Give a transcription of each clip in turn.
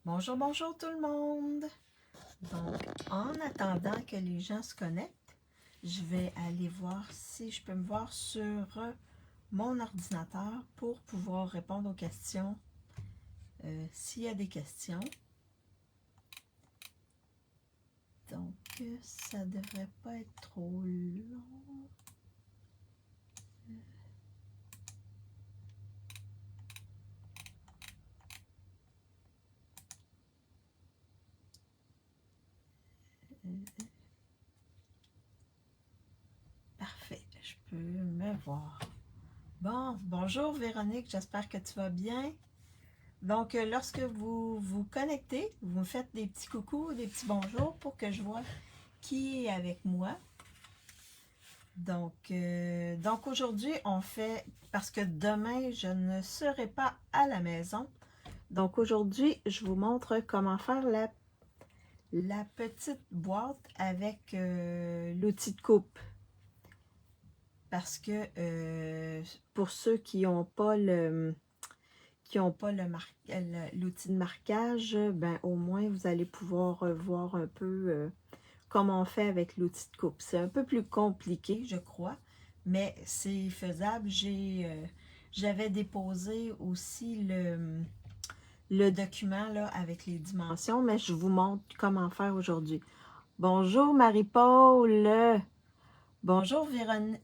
Bonjour, bonjour tout le monde. Donc, en attendant que les gens se connectent, je vais aller voir si je peux me voir sur mon ordinateur pour pouvoir répondre aux questions, s'il y a des questions. Donc, ça devrait pas être trop long. Parfait, je peux me voir. Bon, bonjour Véronique, j'espère que tu vas bien. Donc, lorsque vous vous connectez, vous me faites des petits coucous, des petits bonjours pour que je vois qui est avec moi. Donc aujourd'hui, on fait, parce que demain, je ne serai pas à la maison. Donc aujourd'hui, je vous montre comment faire la petite boîte avec l'outil de coupe. Parce que pour ceux qui n'ont pas l'outil de marquage, ben au moins vous allez pouvoir voir un peu comment on fait avec l'outil de coupe. C'est un peu plus compliqué, je crois, mais c'est faisable. J'avais déposé aussi le document là, avec les dimensions, mais je vous montre comment faire aujourd'hui. Bonjour Marie-Paul. Bonjour Véronique.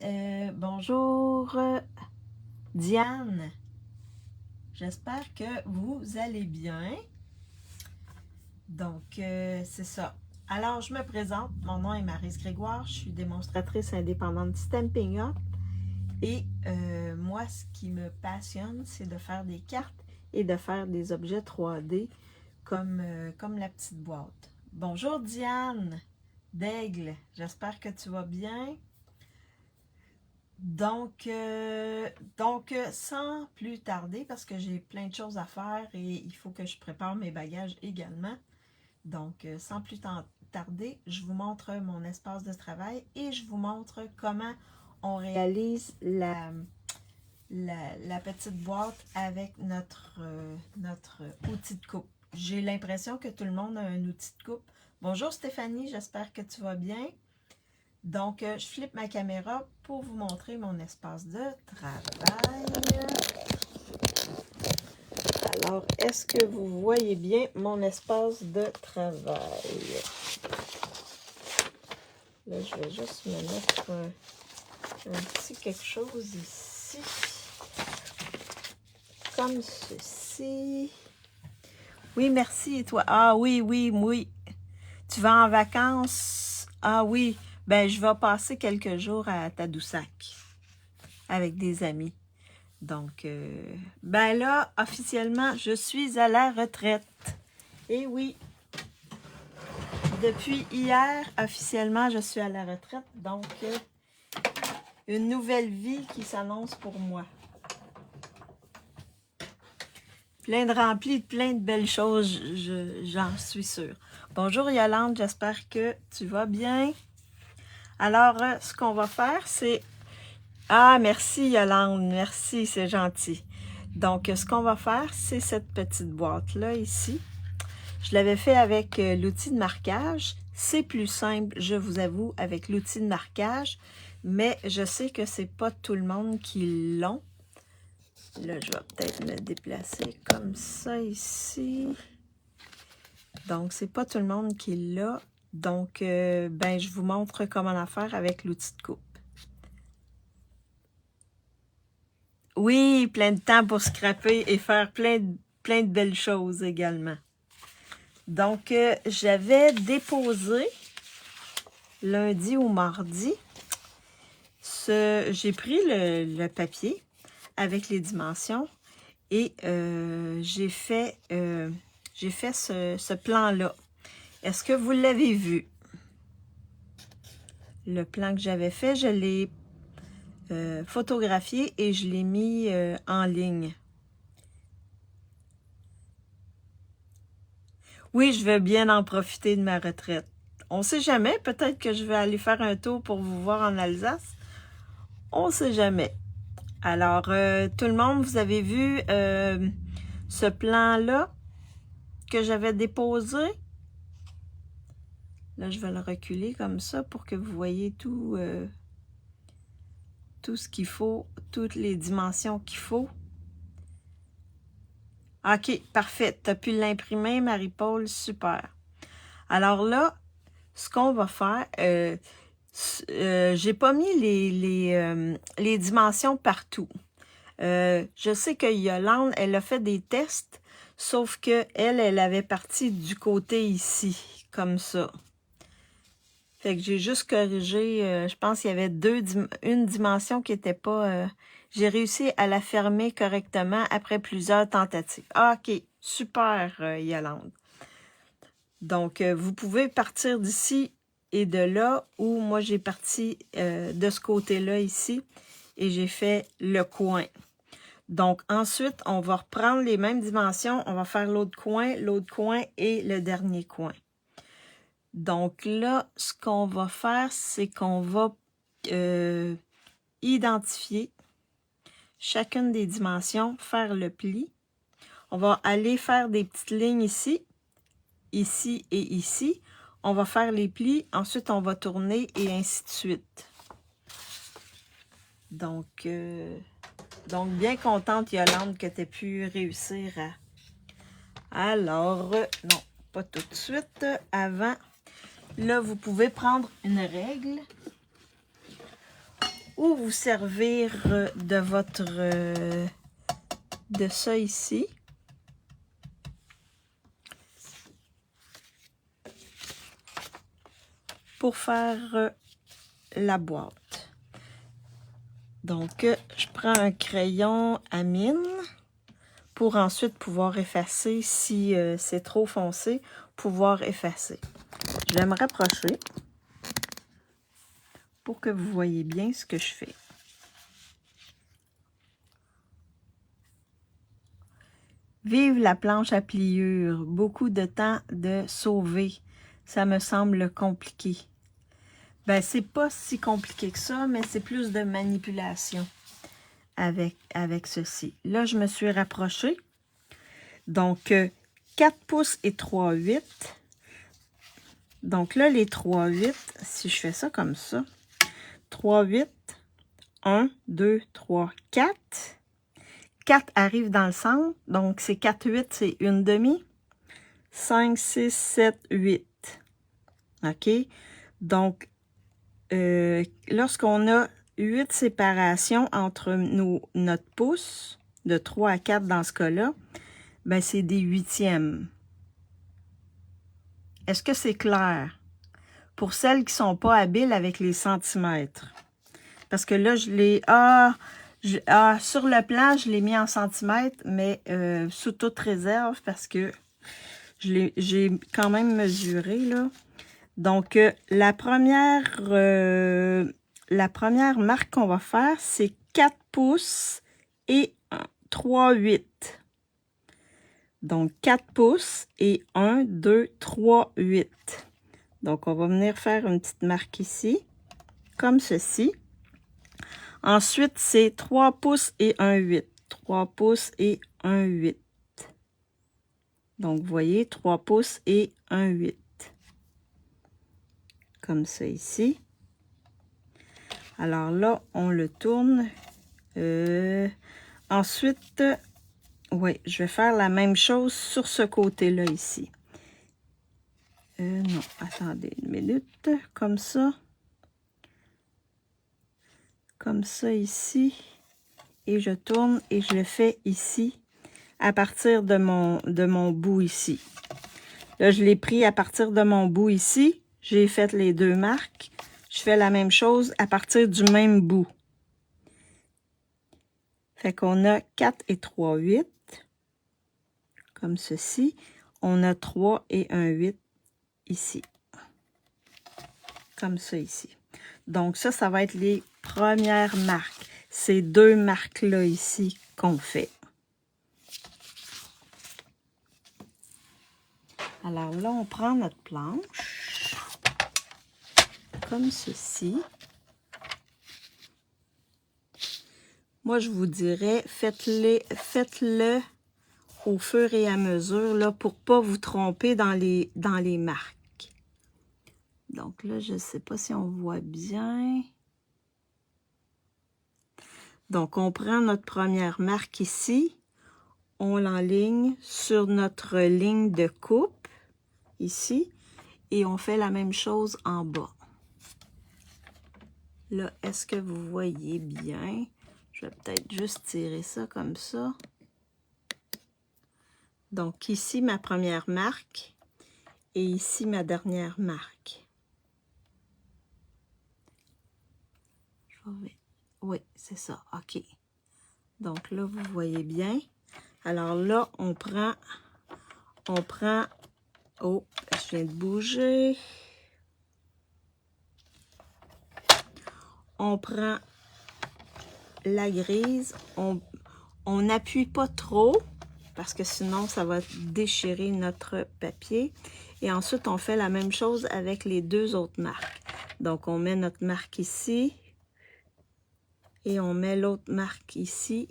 Bonjour Diane. J'espère que vous allez bien. Donc, c'est ça. Alors, je me présente. Mon nom est Maryse Grégoire. Je suis démonstratrice indépendante de Stampin' Up. Et moi, ce qui me passionne, c'est de faire des cartes et de faire des objets 3D comme la petite boîte. Bonjour Diane d'Aigle. J'espère que tu vas bien. Donc, sans plus tarder, parce que j'ai plein de choses à faire et il faut que je prépare mes bagages également. Donc, sans plus tarder, je vous montre mon espace de travail et je vous montre comment on réalise la petite boîte avec notre outil de coupe. J'ai l'impression que tout le monde a un outil de coupe. Bonjour Stéphanie, j'espère que tu vas bien. Donc, je flippe ma caméra pour vous montrer mon espace de travail. Alors, est-ce que vous voyez bien mon espace de travail? Là, je vais juste me mettre un petit quelque chose ici. Comme ceci. Oui, merci. Et toi? Ah oui, oui, oui. Tu vas en vacances? Ah oui. Ben, je vais passer quelques jours à Tadoussac avec des amis. Donc, ben là, officiellement, je suis à la retraite. Et oui, depuis hier, officiellement, je suis à la retraite. Donc, une nouvelle vie qui s'annonce pour moi. Plein de remplis, plein de belles choses, j'en suis sûre. Bonjour Yolande, j'espère que tu vas bien. Alors, ce qu'on va faire, c'est... Ah, merci Yolande, merci, c'est gentil. Donc, ce qu'on va faire, c'est cette petite boîte-là ici. Je l'avais fait avec l'outil de marquage. C'est plus simple, je vous avoue, avec l'outil de marquage, mais je sais que c'est pas tout le monde qui l'ont. Là, je vais peut-être me déplacer comme ça ici. Donc, c'est pas tout le monde qui l'a. Donc, ben, je vous montre comment la faire avec l'outil de coupe. Oui, plein de temps pour scraper et faire plein de belles choses également. Donc, j'avais déposé lundi ou mardi. J'ai pris le papier avec les dimensions et j'ai fait ce plan-là. Est-ce que vous l'avez vu? Le plan que j'avais fait, je l'ai photographié et je l'ai mis en ligne. Oui, je vais bien en profiter de ma retraite. On ne sait jamais, peut-être que je vais aller faire un tour pour vous voir en Alsace. On ne sait jamais. Alors, tout le monde, vous avez vu ce plan-là? que j'avais déposé. Là, je vais le reculer comme ça pour que vous voyez tout, tout ce qu'il faut, toutes les dimensions qu'il faut. OK, parfait. Tu as pu l'imprimer, Marie-Paul, super. Alors là, ce qu'on va faire, j'ai pas mis les dimensions partout. Je sais que Yolande, elle a fait des tests, sauf que elle avait parti du côté ici, comme ça. Fait que j'ai juste corrigé, je pense qu'il y avait une dimension qui n'était pas... j'ai réussi à la fermer correctement après plusieurs tentatives. Ah, OK, super, Yolande. Donc, vous pouvez partir d'ici et de là, où moi j'ai parti de ce côté-là ici, et j'ai fait le coin. Donc, ensuite, on va reprendre les mêmes dimensions, on va faire l'autre coin et le dernier coin. Donc là, ce qu'on va faire, c'est qu'on va identifier chacune des dimensions, faire le pli. On va aller faire des petites lignes ici, ici et ici. On va faire les plis, ensuite on va tourner et ainsi de suite. Donc bien contente, Yolande, que tu aies pu réussir à... Alors, non, pas tout de suite, avant... Là, vous pouvez prendre une règle ou vous servir de votre... de ça ici. Pour faire la boîte. Donc, je prends un crayon à mine pour ensuite pouvoir effacer si c'est trop foncé, pouvoir effacer. Je vais me rapprocher pour que vous voyez bien ce que je fais. Vive la planche à pliure, beaucoup de temps de sauver. Ça me semble compliqué. Ben, c'est pas si compliqué que ça, mais c'est plus de manipulation avec ceci. Là, je me suis rapprochée. Donc, 4 pouces et 3/8. Donc là, les 3/8, si je fais ça comme ça, 3/8, 1, 2, 3, 4. 4 arrive dans le centre, donc c'est 4/8, c'est une demi. 5, 6, 7, 8. OK? Donc, lorsqu'on a 8 séparations entre notre pouce, de 3 à 4 dans ce cas-là, ben c'est des huitièmes. Est-ce que c'est clair? Pour celles qui ne sont pas habiles avec les centimètres. Parce que là, je l'ai... sur le plan, je l'ai mis en centimètres, mais sous toute réserve, parce que j'ai quand même mesuré, là. Donc, la première marque qu'on va faire, c'est 4 pouces et 3/8. Donc, 4 pouces et 1, 2, 3, 8. Donc, on va venir faire une petite marque ici, comme ceci. Ensuite, c'est 3 pouces et 1/8. 3 pouces et 1/8. Donc, vous voyez, 3 pouces et 1/8. Comme ça ici. Alors là, on le tourne. Ensuite, oui, je vais faire la même chose sur ce côté-là ici. Non, attendez une minute. Comme ça. Comme ça ici. Et je tourne et je le fais ici. À partir de mon bout ici. Là, je l'ai pris à partir de mon bout ici. J'ai fait les deux marques. Je fais la même chose à partir du même bout. Fait qu'on a 4 et 3/8. Comme ceci. On a 3 et 1/8 ici. Comme ça ici. Donc ça, ça va être les premières marques. Ces deux marques-là ici qu'on fait. Alors là, on prend notre planche, comme ceci. Moi, je vous dirais, faites-le au fur et à mesure là, pour ne pas vous tromper dans les marques. Donc là, je ne sais pas si on voit bien. Donc, on prend notre première marque ici, on l'enligne sur notre ligne de coupe, ici, et on fait la même chose en bas. Là, est-ce que vous voyez bien? Je vais peut-être juste tirer ça comme ça. Donc, ici, ma première marque, et ici, ma dernière marque. Oui, c'est ça, OK. Donc là, vous voyez bien. Alors là, on prend, oh, je viens de bouger. On prend la grise, on n'appuie pas trop, parce que sinon, ça va déchirer notre papier. Et ensuite, on fait la même chose avec les deux autres marques. Donc, on met notre marque ici, et on met l'autre marque ici,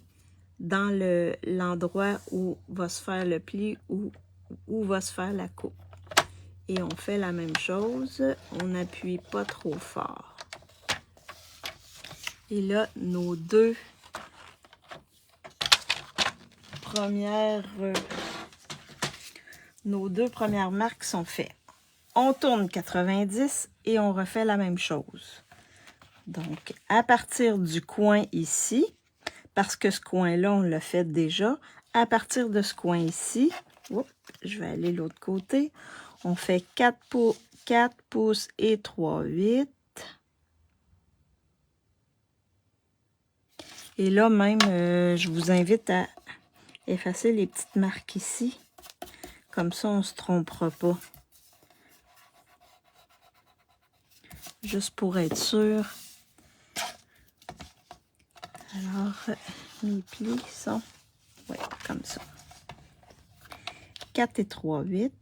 dans l'endroit où va se faire le pli, où va se faire la coupe. Et on fait la même chose, on n'appuie pas trop fort. Et là, nos deux premières marques sont faites. On tourne 90 et on refait la même chose. Donc, à partir du coin ici, parce que ce coin-là, on l'a fait déjà, à partir de ce coin ici, oups, je vais aller de l'autre côté, on fait 4 pouces et 3/8. Et là même, je vous invite à effacer les petites marques ici. Comme ça, on ne se trompera pas. Juste pour être sûr. Alors, mes plis sont comme ça. 4 et 3/8.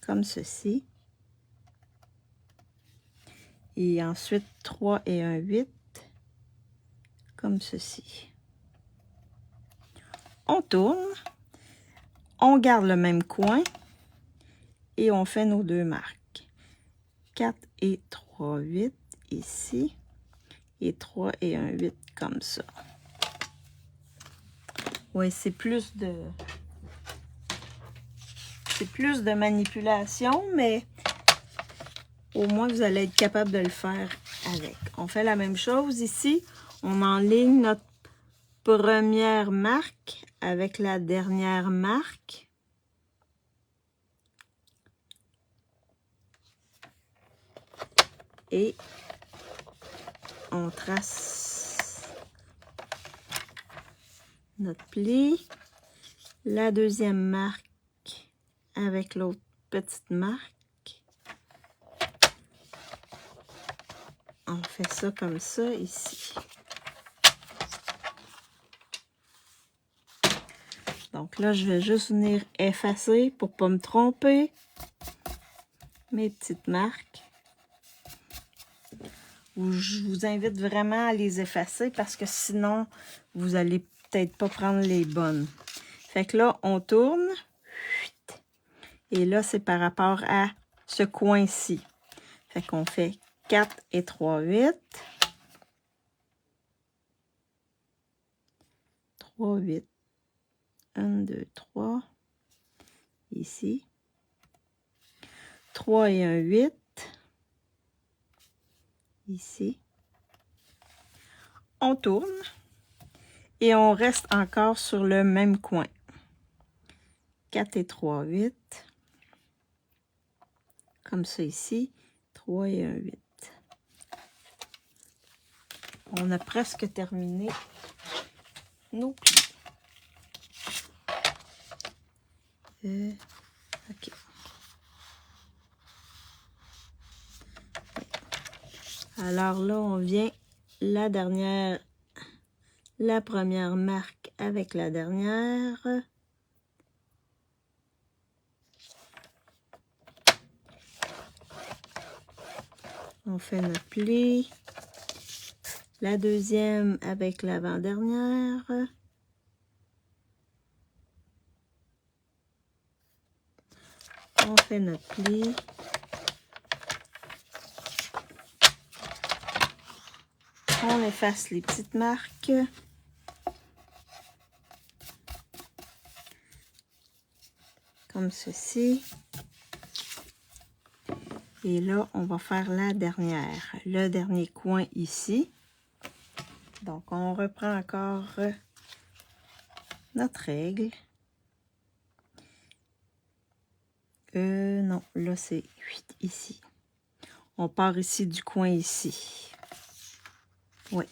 Comme ceci. Et ensuite, 3 et 1/8. Comme ceci. On tourne. On garde le même coin. Et on fait nos deux marques. 4 et 3/8 ici. Et 3 et 1/8 comme ça. Oui, c'est plus de manipulation, mais au moins vous allez être capable de le faire avec. On fait la même chose ici. On enligne notre première marque avec la dernière marque. Et on trace notre pli. La deuxième marque avec l'autre petite marque. On fait ça comme ça ici. Donc là, je vais juste venir effacer pour ne pas me tromper mes petites marques. Je vous invite vraiment à les effacer parce que sinon, vous allez peut-être pas prendre les bonnes. Fait que là, on tourne. Et là, c'est par rapport à ce coin-ci. Fait qu'on fait 4 et 3/8. 3/8. 1, 2, 3. Ici. 3 et 1/8. Ici. On tourne. Et on reste encore sur le même coin. 4 et 3/8. Comme ça ici. 3 et 1/8. On a presque terminé nos plis. OK. Alors là, on vient la première marque avec la dernière. On fait notre pli. La deuxième avec l'avant-dernière. On fait notre pli. On efface les petites marques. Comme ceci. Et là, on va faire la dernière, le dernier coin ici. Donc, on reprend encore notre règle. Non, là, c'est 8 ici. On part ici du coin ici. Oui.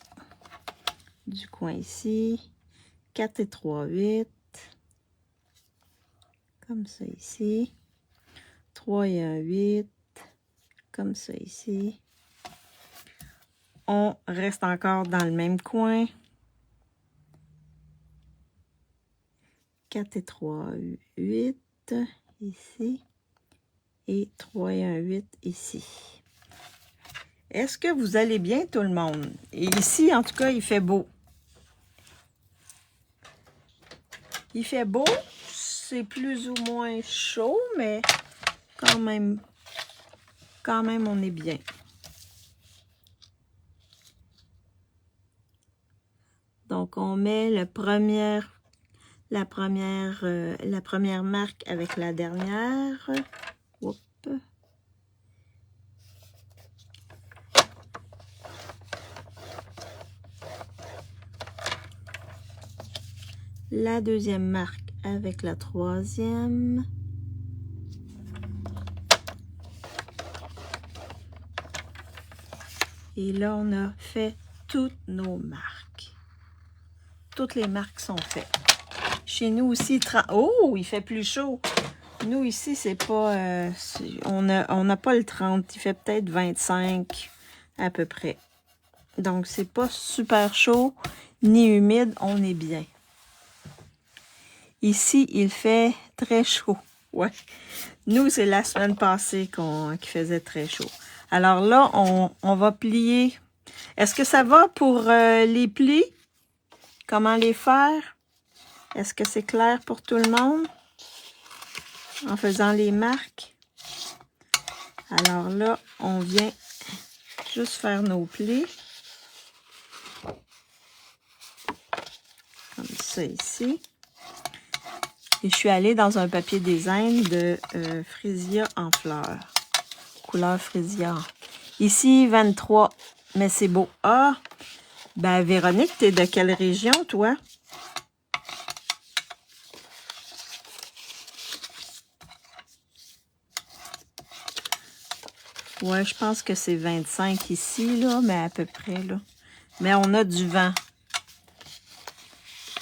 Du coin ici. 4 et 3, 8. Comme ça ici. 3 et 1, 8. Comme ça ici. On reste encore dans le même coin. 4 et 3, 8. Ici. Et 3 et 1, 8 ici. Est-ce que vous allez bien tout le monde? Et ici, en tout cas, il fait beau. Il fait beau. C'est plus ou moins chaud, mais quand même, on est bien. Donc, on met la première marque avec la dernière. Oups. La deuxième marque avec la troisième. Et là, on a fait toutes nos marques. Toutes les marques sont faites. Chez nous aussi, oh, il fait plus chaud. Nous, ici, c'est pas... on n'a pas le 30. Il fait peut-être 25 à peu près. Donc, c'est pas super chaud ni humide. On est bien. Ici, il fait très chaud. Ouais. Nous, c'est la semaine passée qu'il faisait très chaud. Alors là, on va plier. Est-ce que ça va pour les plis? Comment les faire? Est-ce que c'est clair pour tout le monde? En faisant les marques. Alors là, on vient juste faire nos plis. Comme ça ici. Et je suis allée dans un papier design de Frisia en fleurs. Couleur Frisia. Ici, 23. Mais c'est beau. Ah! Ben, Véronique, t'es de quelle région, toi? Ouais, je pense que c'est 25 ici, là, mais à peu près, là. Mais on a du vent.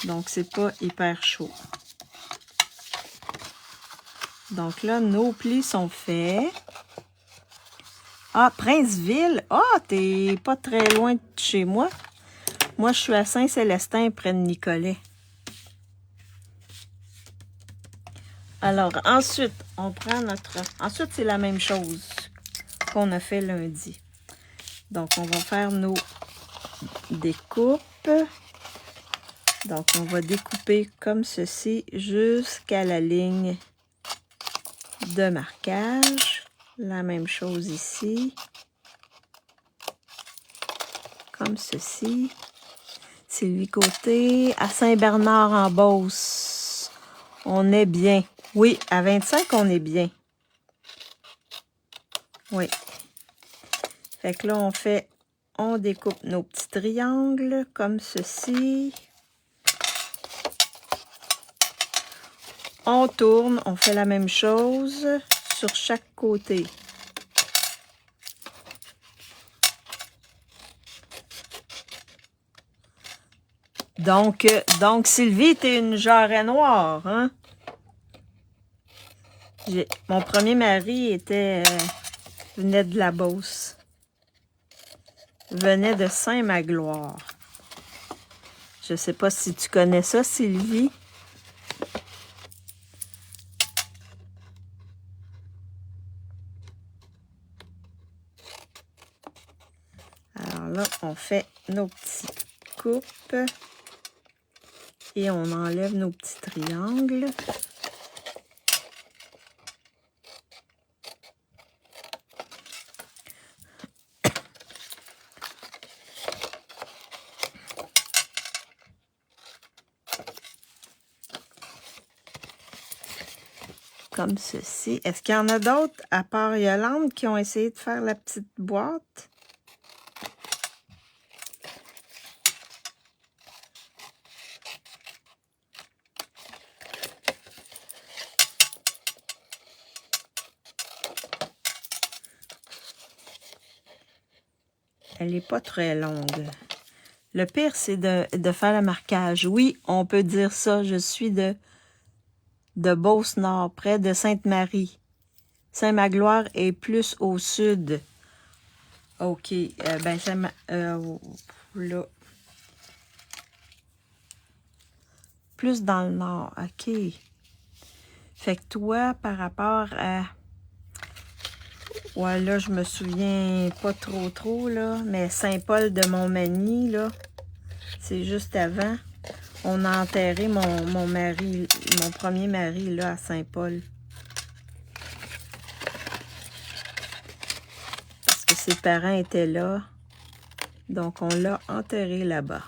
Donc, c'est pas hyper chaud. Donc là, nos plis sont faits. Ah, Princeville. Ah, t'es pas très loin de chez moi. Moi, je suis à Saint-Célestin, près de Nicolet. Alors, ensuite, on prend notre... Ensuite, c'est la même chose qu'on a fait lundi. Donc, on va faire nos découpes. Donc, on va découper comme ceci jusqu'à la ligne de marquage. La même chose ici. Comme ceci. Sylvie Côté, à Saint-Bernard-en-Beauce. On est bien. Oui, à 25, on est bien. Oui. Fait que là, on découpe nos petits triangles comme ceci. On tourne, on fait la même chose sur chaque côté. Donc Sylvie, t'es une jarret noire, hein? Mon premier mari venait de la Beauce. Venait de Saint-Magloire. Je sais pas si tu connais ça, Sylvie. Alors là, on fait nos petites coupes. Et on enlève nos petits triangles. comme ceci. Est-ce qu'il y en a d'autres, à part Yolande, qui ont essayé de faire la petite boîte? Elle n'est pas très longue. Le pire, c'est de faire le marquage. Oui, on peut dire ça. Je suis de Beauce-Nord, près de Sainte-Marie. Saint-Magloire est plus au sud. OK. Ben, là. Plus dans le nord. OK. Fait que toi, par rapport à... Ouais, là, je me souviens pas trop, là. Mais Saint-Paul de Montmagny, là, c'est juste avant. On a enterré mon mari, mon premier mari, là, à Saint-Paul. Parce que ses parents étaient là. Donc, on l'a enterré là-bas.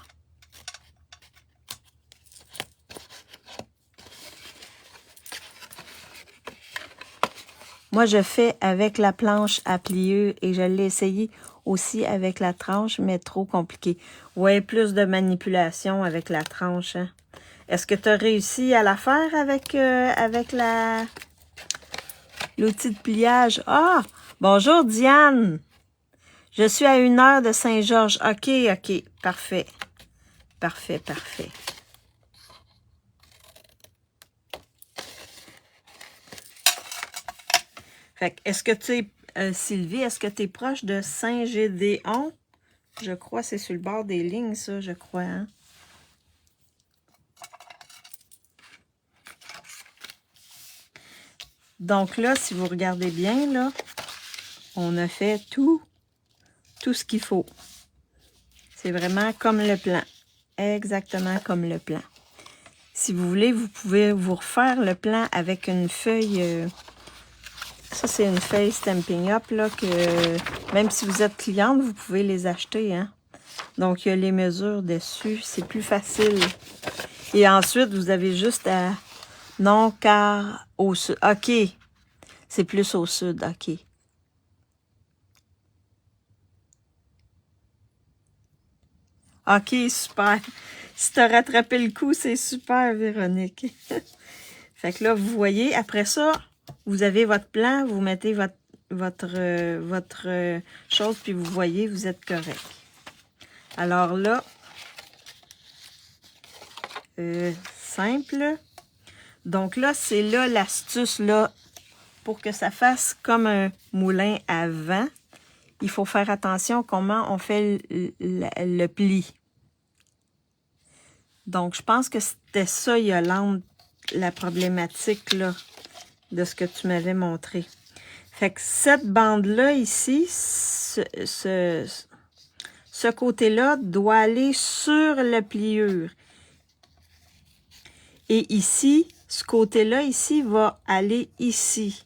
Moi, je fais avec la planche à pliure et je l'ai essayé aussi avec la tranche, mais trop compliqué. Ouais, plus de manipulation avec la tranche. Hein? Est-ce que tu as réussi à la faire avec, l'outil de pliage? Ah! Bonjour, Diane! Je suis à 1 heure de Saint-Georges. OK, OK. Parfait. Parfait, parfait. Fait que, est-ce que tu es, Sylvie, est-ce que tu es proche de Saint-Gédéon? Je crois que c'est sur le bord des lignes, ça, je crois. Hein? Donc là, si vous regardez bien, là, on a fait tout ce qu'il faut. C'est vraiment comme le plan. Exactement comme le plan. Si vous voulez, vous pouvez vous refaire le plan avec une feuille... ça, c'est une feuille Stampin' Up, là, que même si vous êtes cliente, vous pouvez les acheter, hein. Donc, il y a les mesures dessus. C'est plus facile. Et ensuite, vous avez juste à... Non, car au sud. OK. C'est plus au sud. OK. OK, super. Si tu as rattrapé le coup, c'est super, Véronique. Fait que là, vous voyez, après ça, vous avez votre plan, vous mettez votre chose, puis vous voyez, vous êtes correct. Alors là, simple. Donc là, c'est là l'astuce, là, pour que ça fasse comme un moulin à vent. Il faut faire attention comment on fait le pli. Donc, je pense que c'était ça, Yolande, la problématique, là, de ce que tu m'avais montré. Fait que cette bande-là, ici, ce côté-là doit aller sur la pliure. Et ici, ce côté-là, ici, va aller ici.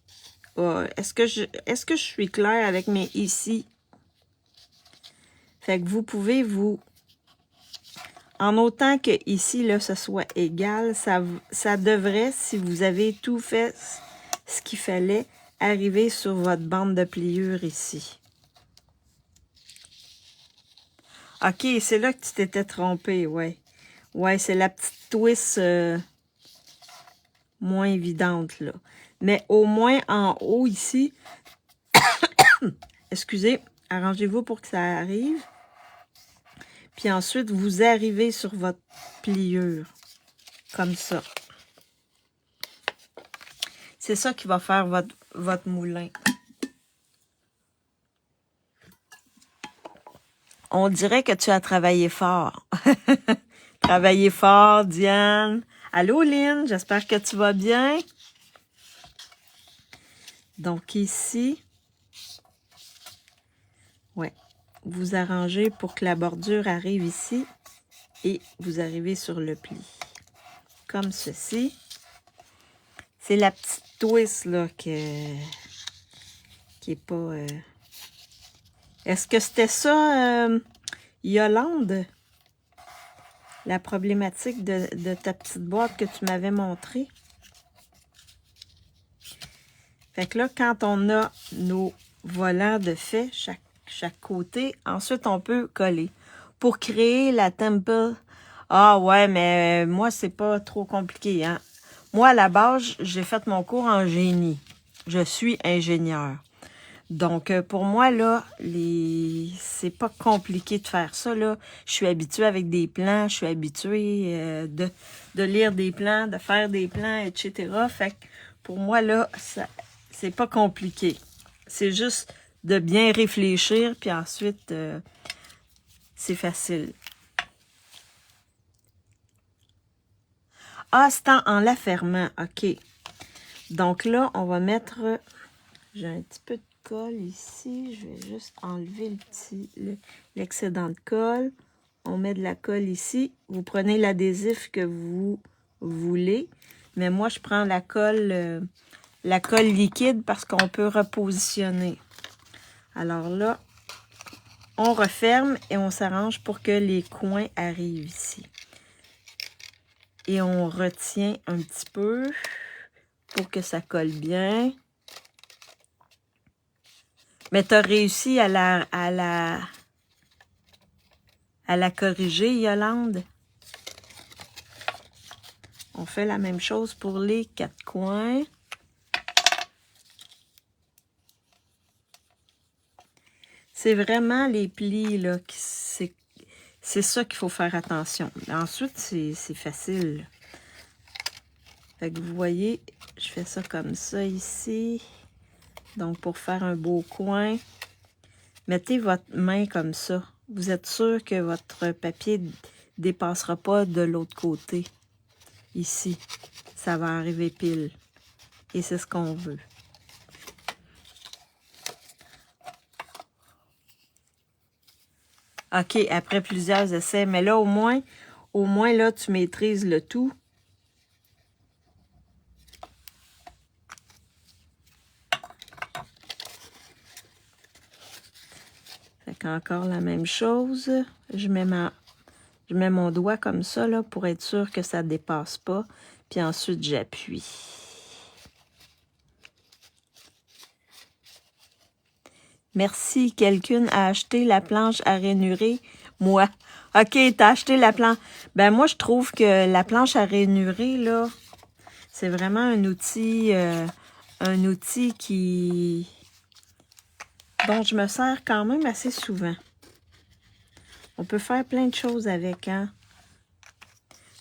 Est-ce que je suis claire avec mes ici? Fait que vous pouvez vous... En autant que ici, là, ce soit égal, ça devrait, si vous avez tout fait ce qu'il fallait, arriver sur votre bande de pliure ici. OK, c'est là que tu t'étais trompé, ouais. Ouais, c'est la petite twist moins évidente, là. Mais au moins en haut, ici, excusez, arrangez-vous pour que ça arrive. Puis ensuite, vous arrivez sur votre pliure, comme ça. C'est ça qui va faire votre moulin. On dirait que tu as travaillé fort. Travaillé fort, Diane. Allô, Lynn, j'espère que tu vas bien. Donc ici, ouais, vous arrangez pour que la bordure arrive ici et vous arrivez sur le pli. Comme ceci. C'est la petite twist, là, qui est pas... Est-ce que c'était ça, Yolande? La problématique de ta petite boîte que tu m'avais montrée? Fait que là, quand on a nos volants de fait, chaque côté, ensuite on peut coller. Pour créer la temple, ah ouais, mais moi, c'est pas trop compliqué, hein. Moi, à la base, j'ai fait mon cours en génie. Je suis ingénieur. Donc, pour moi, là, c'est pas compliqué de faire ça, là. Je suis habituée avec des plans, je suis habituée de lire des plans, de faire des plans, etc. Fait que pour moi, là, c'est pas compliqué. C'est juste de bien réfléchir, puis ensuite, c'est facile. Ah, c'est en la fermant, OK. Donc là, on va mettre... J'ai un petit peu de colle ici. Je vais juste enlever l'excédent de colle. On met de la colle ici. Vous prenez l'adhésif que vous voulez. Mais moi, je prends la colle liquide parce qu'on peut repositionner. Alors là, on referme et on s'arrange pour que les coins arrivent ici. Et on retient un petit peu pour que ça colle bien. Mais tu as réussi à la corriger, Yolande. On fait la même chose pour les 4 coins. C'est vraiment les plis, là, c'est ça qu'il faut faire attention. Ensuite, c'est facile. Fait que vous voyez, je fais ça comme ça ici. Donc, pour faire un beau coin, mettez votre main comme ça. Vous êtes sûr que votre papier ne dépassera pas de l'autre côté. Ici, ça va arriver pile. Et c'est ce qu'on veut. OK, après plusieurs essais. Mais là, au moins, là, tu maîtrises le tout. Fait qu'encore la même chose. Je mets mon doigt comme ça, là, pour être sûr que ça ne dépasse pas. Puis ensuite, j'appuie. Merci. Quelqu'un a acheté la planche à ranurer? Moi. OK, t'as acheté la planche. Ben moi, je trouve que la planche à ranurer, là, c'est vraiment un outil dont je me sers quand même assez souvent. On peut faire plein de choses avec, hein?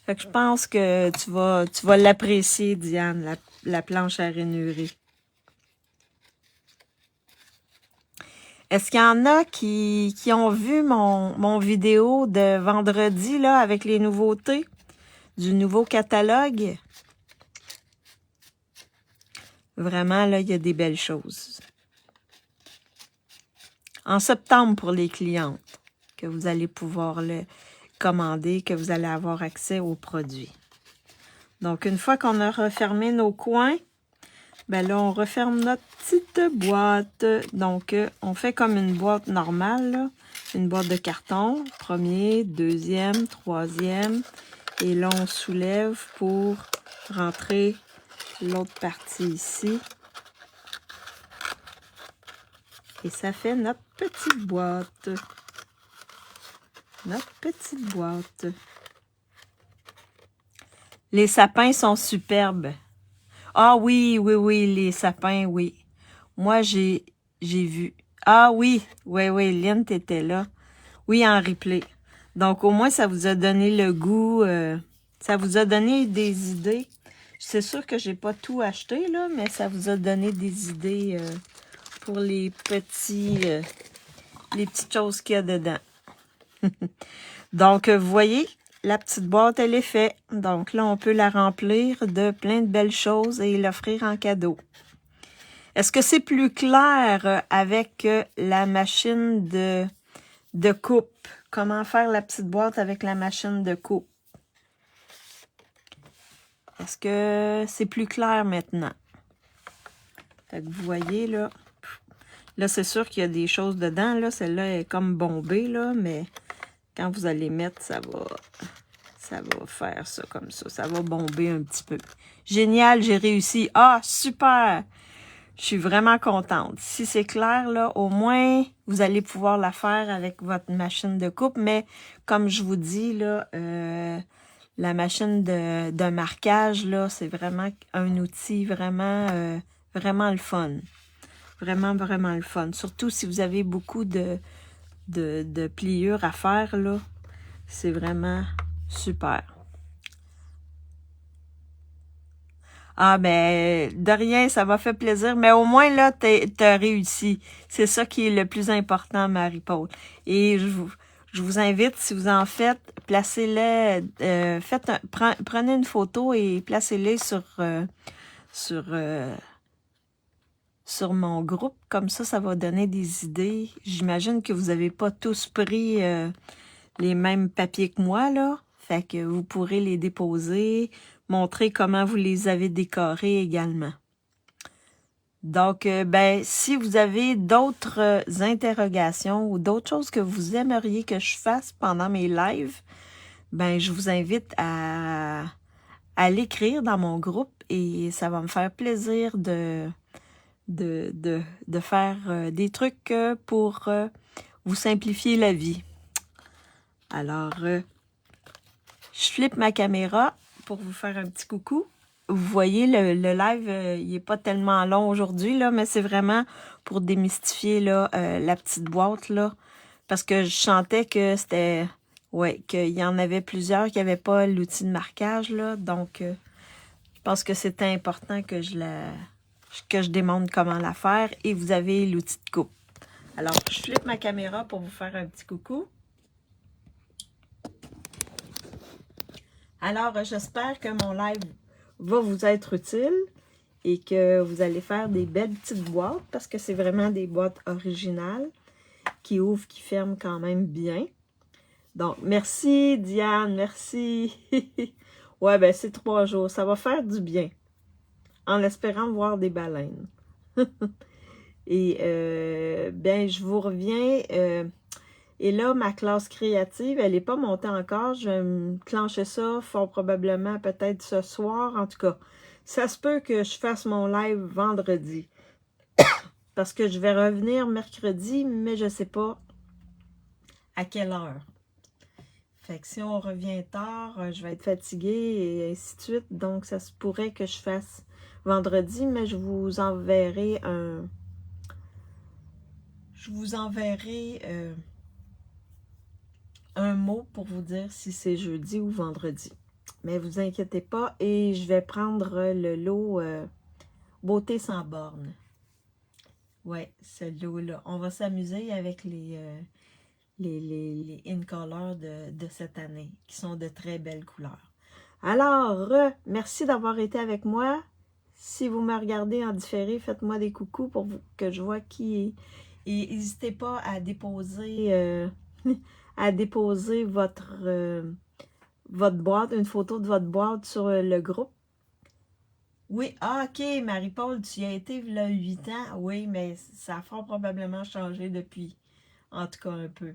Fait que je pense que tu vas l'apprécier, Diane, la planche à ranurer. Est-ce qu'il y en a qui ont vu mon vidéo de vendredi, là, avec les nouveautés du nouveau catalogue? Vraiment, là, il y a des belles choses. En septembre pour les clientes, que vous allez pouvoir le commander, que vous allez avoir accès aux produits. Donc, une fois qu'on a refermé nos coins, ben là, on referme notre petite boîte. Donc, on fait comme une boîte normale, là. Une boîte de carton. Premier, deuxième, troisième. Et là, on soulève pour rentrer l'autre partie ici. Et ça fait notre petite boîte. Notre petite boîte. Les sapins sont superbes. Ah oui, les sapins, oui. Moi, j'ai vu. Ah oui, Lynn, t'étais là. Oui, en replay. Donc, au moins, ça vous a donné le goût. Ça vous a donné des idées. C'est sûr que j'ai pas tout acheté, là, mais ça vous a donné des idées pour les petites choses qu'il y a dedans. Donc, vous voyez, la petite boîte, elle est faite. Donc là, on peut la remplir de plein de belles choses et l'offrir en cadeau. Est-ce que c'est plus clair avec la machine de coupe? Comment faire la petite boîte avec la machine de coupe? Est-ce que c'est plus clair maintenant? Fait que vous voyez, là. Là, c'est sûr qu'il y a des choses dedans, là. Celle-là est comme bombée, là, mais quand vous allez mettre, ça va faire ça comme ça. Ça va bomber un petit peu. Génial, j'ai réussi. Ah, super! Je suis vraiment contente. Si c'est clair, là, au moins, vous allez pouvoir la faire avec votre machine de coupe. Mais comme je vous dis, là, la machine de marquage, là, c'est vraiment un outil vraiment, vraiment le fun. Vraiment, vraiment le fun. Surtout si vous avez beaucoup de pliures à faire, là. C'est vraiment super. Ah, ben, de rien, ça m'a fait plaisir. Mais au moins, là, t'as réussi. C'est ça qui est le plus important, Marie-Paul. Et je vous invite, si vous en faites, placez-les, prenez une photo et placez-les sur, sur mon groupe. Comme ça va donner des idées. J'imagine que vous n'avez pas tous pris les mêmes papiers que moi, là. Fait que vous pourrez les déposer, montrer comment vous les avez décorés également. Donc, ben, si vous avez d'autres interrogations ou d'autres choses que vous aimeriez que je fasse pendant mes lives, ben, je vous invite à l'écrire dans mon groupe et ça va me faire plaisir de faire des trucs pour vous simplifier la vie. Alors, je flippe ma caméra pour vous faire un petit coucou. Vous voyez, le live, il est pas tellement long aujourd'hui, là, mais c'est vraiment pour démystifier là, la petite boîte, là. Parce que je sentais que c'était... Ouais, qu'il y en avait plusieurs qui n'avaient pas l'outil de marquage, là. Donc, je pense que c'était important que je démontre comment la faire. Et vous avez l'outil de coupe. Alors, je flippe ma caméra pour vous faire un petit coucou. Alors, j'espère que mon live va vous être utile et que vous allez faire des belles petites boîtes parce que c'est vraiment des boîtes originales qui ouvrent, qui ferment quand même bien. Donc, merci Diane, merci. Ouais, ben c'est 3 jours, ça va faire du bien en espérant voir des baleines. Et ben, je vous reviens... et là, ma classe créative, elle n'est pas montée encore. Je vais me clencher ça fort probablement peut-être ce soir. En tout cas, ça se peut que je fasse mon live vendredi. Parce que je vais revenir mercredi, mais je ne sais pas à quelle heure. Fait que si on revient tard, je vais être fatiguée et ainsi de suite. Donc, ça se pourrait que je fasse vendredi, mais je vous enverrai un... Je vous enverrai... un mot pour vous dire si c'est jeudi ou vendredi. Mais vous inquiétez pas et je vais prendre le lot Beauté sans borne. Ouais, ce lot-là. On va s'amuser avec les in color de cette année, qui sont de très belles couleurs. Alors, merci d'avoir été avec moi. Si vous me regardez en différé, faites-moi des coucous pour que je vois qui est. Et n'hésitez pas à déposer... à déposer votre boîte, une photo de votre boîte sur le groupe. Oui, ah, ok, Marie-Paul, tu y as été il y a 8 ans. Oui, mais ça a fort probablement changé depuis, en tout cas un peu.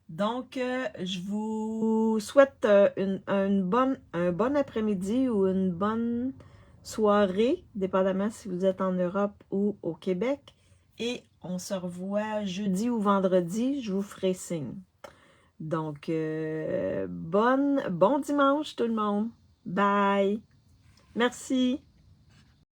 Donc, je vous souhaite un bon après-midi ou une bonne soirée, dépendamment si vous êtes en Europe ou au Québec. Et on se revoit jeudi ou vendredi, je vous ferai signe. Donc, bon dimanche tout le monde. Bye. Merci.